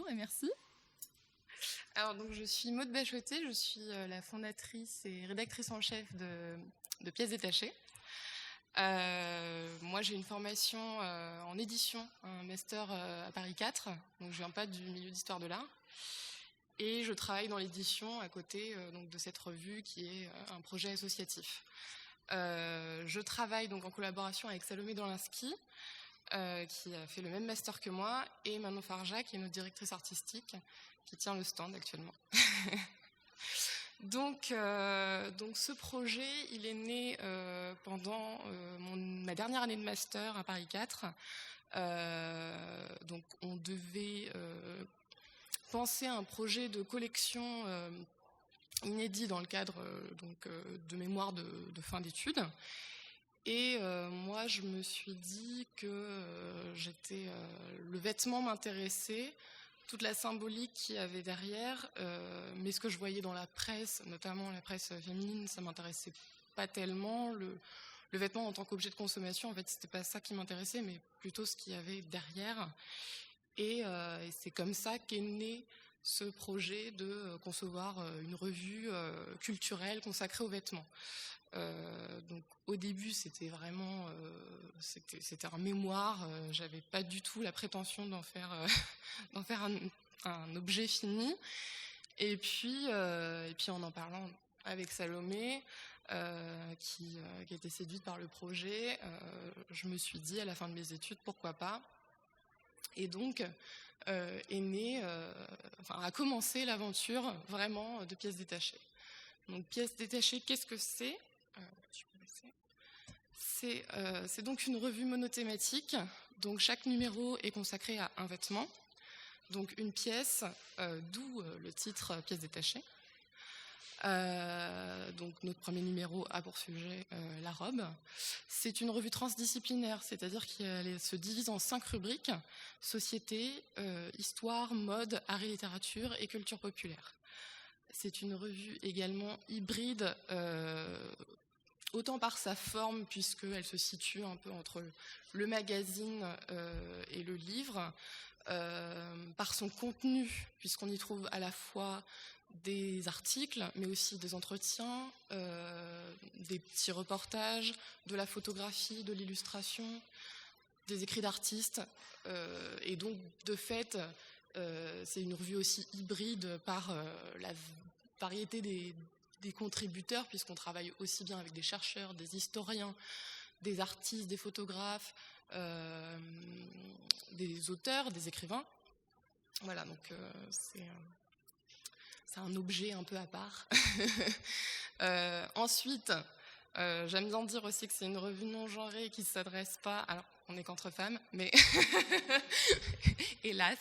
bonjour et merci. Alors, donc, je suis Maude Bachoté, je suis la fondatrice et rédactrice en chef de Pièces détachées. Moi, j'ai une formation en édition, un master à Paris 4, donc je viens pas du milieu d'histoire de l'art. Et je travaille dans l'édition à côté donc de cette revue qui est un projet associatif. Je travaille donc en collaboration avec Salomé Dolinski, qui a fait le même master que moi, et Manon Farja, qui est notre directrice artistique, qui tient le stand actuellement. donc ce projet, il est né pendant ma dernière année de master à Paris 4. Donc on devait penser à un projet de collection inédit dans le cadre de mémoire de fin d'études. Et moi, je me suis dit que le vêtement m'intéressait, toute la symbolique qu'il y avait derrière, mais ce que je voyais dans la presse, notamment la presse féminine, ça m'intéressait pas tellement. Le vêtement en tant qu'objet de consommation, en fait, c'était pas ça qui m'intéressait, mais plutôt ce qu'il y avait derrière. Et c'est comme ça qu'est né ce projet de concevoir une revue culturelle consacrée aux vêtements. Donc au début c'était vraiment c'était un mémoire, j'avais pas du tout la prétention d'en faire un objet fini, et puis en parlant avec Salomé qui était séduite par le projet, je me suis dit à la fin de mes études pourquoi pas, et donc a commencé l'aventure vraiment de Pièces détachées. Donc Pièces détachées, qu'est-ce que c'est ? C'est donc une revue monothématique. Donc chaque numéro est consacré à un vêtement, donc une pièce, d'où le titre Pièces détachées. Donc notre premier numéro a pour sujet la robe. C'est une revue transdisciplinaire, c'est-à-dire qu'elle se divise en 5 rubriques: société, histoire, mode, art et littérature et culture populaire. C'est une revue également hybride, autant par sa forme, puisqu'elle se situe un peu entre le magazine et le livre, par son contenu, puisqu'on y trouve à la fois des articles, mais aussi des entretiens, des petits reportages, de la photographie, de l'illustration, des écrits d'artistes, et donc de fait, c'est une revue aussi hybride par la variété des contributeurs, puisqu'on travaille aussi bien avec des chercheurs, des historiens, des artistes, des photographes, des auteurs, des écrivains. Voilà, donc c'est un objet un peu à part. Ensuite, j'aime bien dire aussi que c'est une revue non genrée qui ne s'adresse pas... Alors, on est qu'entre femmes, mais hélas,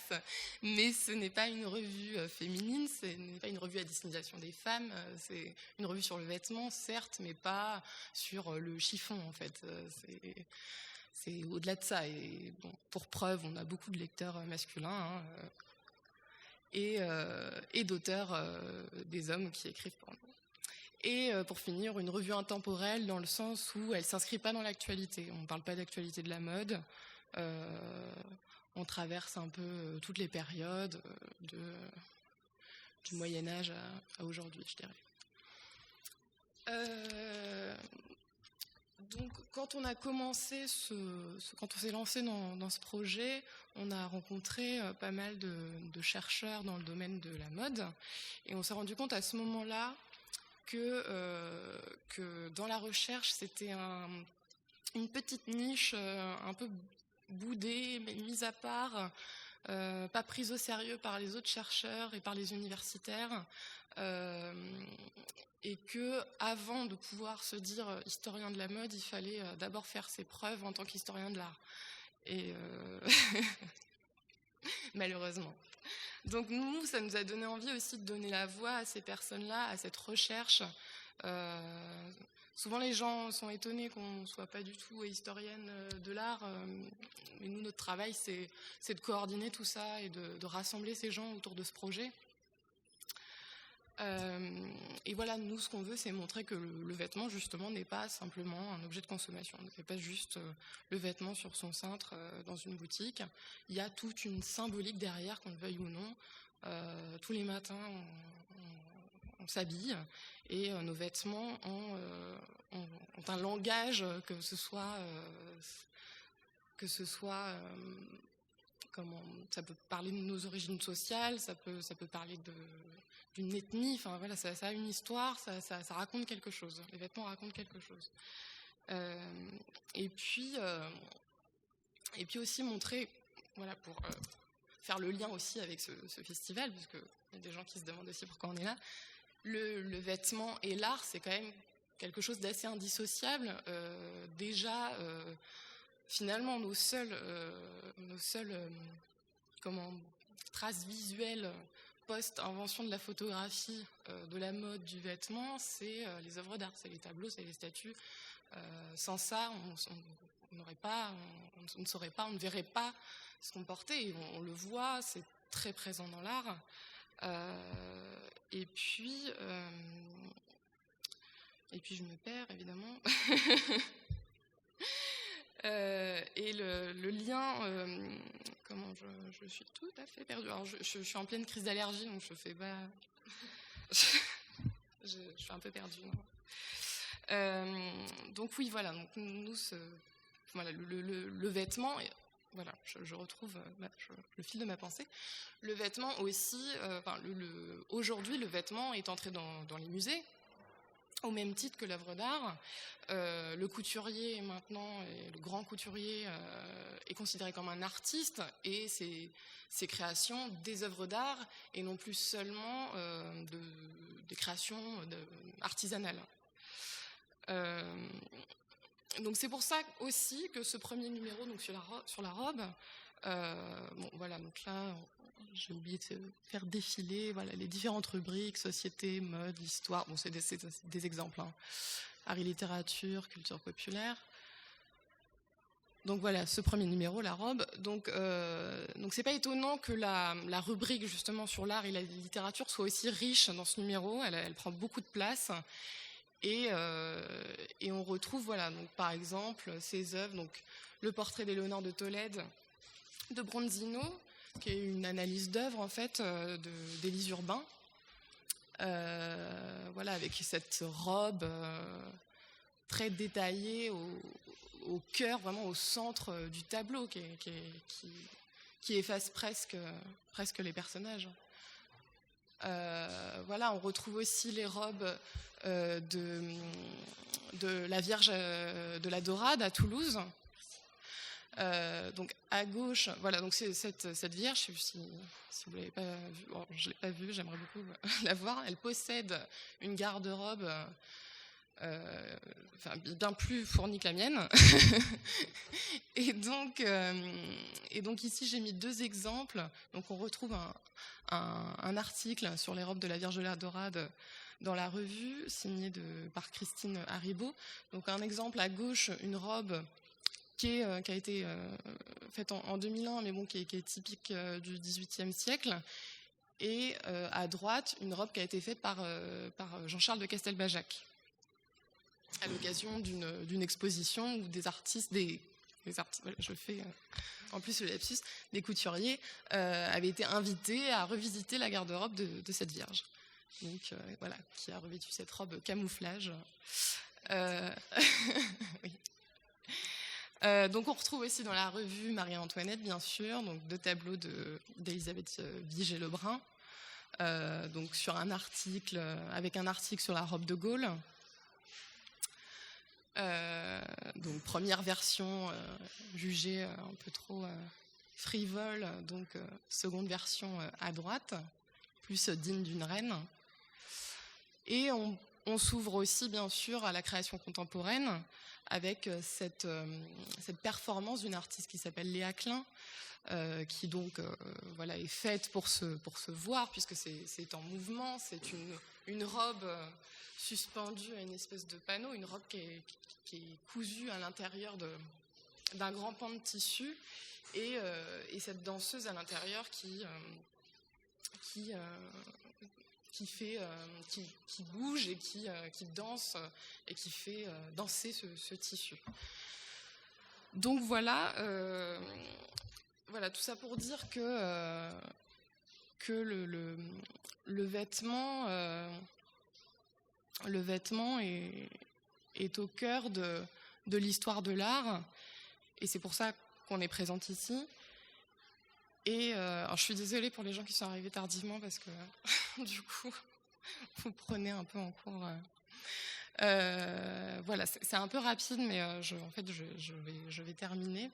mais ce n'est pas une revue féminine, ce n'est pas une revue à destination des femmes, c'est une revue sur le vêtement, certes, mais pas sur le chiffon, en fait. C'est au-delà de ça. Et bon, pour preuve, on a beaucoup de lecteurs masculins, et d'auteurs, des hommes qui écrivent pour nous. Et pour finir, une revue intemporelle dans le sens où elle ne s'inscrit pas dans l'actualité. On ne parle pas d'actualité de la mode. On traverse un peu toutes les périodes du Moyen-Âge à aujourd'hui, je dirais. Donc, quand on a commencé quand on s'est lancé dans ce projet, on a rencontré pas mal de chercheurs dans le domaine de la mode, et on s'est rendu compte à ce moment-là que dans la recherche, c'était une petite niche un peu boudée, mais mise à part, pas prise au sérieux par les autres chercheurs et par les universitaires, et que avant de pouvoir se dire historien de la mode, il fallait d'abord faire ses preuves en tant qu'historien de l'art. Et malheureusement. Donc nous, ça nous a donné envie aussi de donner la voix à ces personnes-là, à cette recherche. Souvent les gens sont étonnés qu'on ne soit pas du tout historienne de l'art, mais nous, notre travail, c'est de coordonner tout ça et de rassembler ces gens autour de ce projet. Et voilà, nous, ce qu'on veut, c'est montrer que le vêtement, justement, n'est pas simplement un objet de consommation. Ce n'est pas juste le vêtement sur son cintre dans une boutique. Il y a toute une symbolique derrière, qu'on le veuille ou non. Tous les matins, on s'habille et nos vêtements ont un langage, que ce soit ça peut parler de nos origines sociales, ça peut parler d'une ethnie, enfin voilà, ça a une histoire, ça raconte quelque chose. Les vêtements racontent quelque chose. Et puis aussi montrer, voilà, pour faire le lien aussi avec ce festival, puisqu'il y a des gens qui se demandent aussi pourquoi on est là. Le vêtement et l'art, c'est quand même quelque chose d'assez indissociable. Finalement, nos seules traces visuelles post-invention de la photographie, de la mode, du vêtement, c'est les œuvres d'art, c'est les tableaux, c'est les statues. Sans ça, on ne saurait pas, on ne verrait pas ce qu'on portait. Et on le voit, c'est très présent dans l'art. Et puis je me perds, évidemment. Et le lien, je suis tout à fait perdue. Alors je suis en pleine crise d'allergie, donc je fais pas. Je suis un peu perdue. Donc oui, voilà. Donc nous, voilà, le vêtement. Voilà, je retrouve le fil de ma pensée. Le vêtement aussi. Aujourd'hui, le vêtement est entré dans les musées. Au même titre que l'œuvre d'art, le couturier maintenant, le grand couturier, est considéré comme un artiste et ses créations des œuvres d'art et non plus seulement des créations artisanales. Donc c'est pour ça aussi que ce premier numéro, donc sur la robe, voilà, donc là j'ai oublié de faire défiler, voilà, les différentes rubriques, société, mode, histoire. Bon, c'est des exemples, hein. Art et littérature, culture populaire. Donc voilà, ce premier numéro, la robe. Donc c'est pas étonnant que la rubrique justement sur l'art et la littérature soit aussi riche dans ce numéro. Elle prend beaucoup de place. Et on retrouve, voilà, donc par exemple, ces œuvres, donc le portrait d'Éléonore de Tolède de Bronzino, qui est une analyse d'œuvre en fait d'Élise Urbain, voilà, avec cette robe très détaillée au cœur, vraiment au centre du tableau, qui efface presque les personnages. Voilà, on retrouve aussi les robes de la Vierge de la Dorade à Toulouse. Donc à gauche, voilà, donc c'est cette Vierge, si vous l'avez pas vue, bon, je l'ai pas vue, j'aimerais beaucoup la voir. Elle possède une garde-robe bien plus fournie que la mienne. et donc ici j'ai mis deux exemples. Donc on retrouve un article sur les robes de la Vierge de la Dorade dans la revue, signé par Christine Haribo. Donc un exemple à gauche, une robe qui a été faite en 2001, mais bon, qui est typique du XVIIIe siècle. Et à droite, une robe qui a été faite par Jean-Charles de Castelbajac, à l'occasion d'une exposition où des artistes, voilà, je fais en plus le lapsus, des couturiers avaient été invités à revisiter la garde-robe de cette Vierge. Donc voilà, qui a revêtu cette robe camouflage. Oui. Donc on retrouve aussi dans la revue Marie-Antoinette, bien sûr, donc deux tableaux d'Élisabeth Vigée-Lebrun, donc sur un article, avec un article sur la robe de Gaulle. Donc première version jugée un peu trop frivole, donc seconde version à droite, plus digne d'une reine. Et on s'ouvre aussi bien sûr à la création contemporaine avec cette performance d'une artiste qui s'appelle Léa Klein, qui donc voilà, est faite pour se voir, puisque c'est en mouvement, c'est une robe suspendue à une espèce de panneau, une robe qui est cousue à l'intérieur d'un grand pan de tissu, et cette danseuse à l'intérieur qui qui, qui bouge et qui danse et qui fait danser ce tissu. Donc voilà, voilà, tout ça pour dire que le vêtement est au cœur de l'histoire de l'art, et c'est pour ça qu'on est présente ici. Et alors je suis désolée pour les gens qui sont arrivés tardivement, parce que du coup, vous prenez un peu en cours. Voilà, c'est un peu rapide, mais en fait, je vais terminer.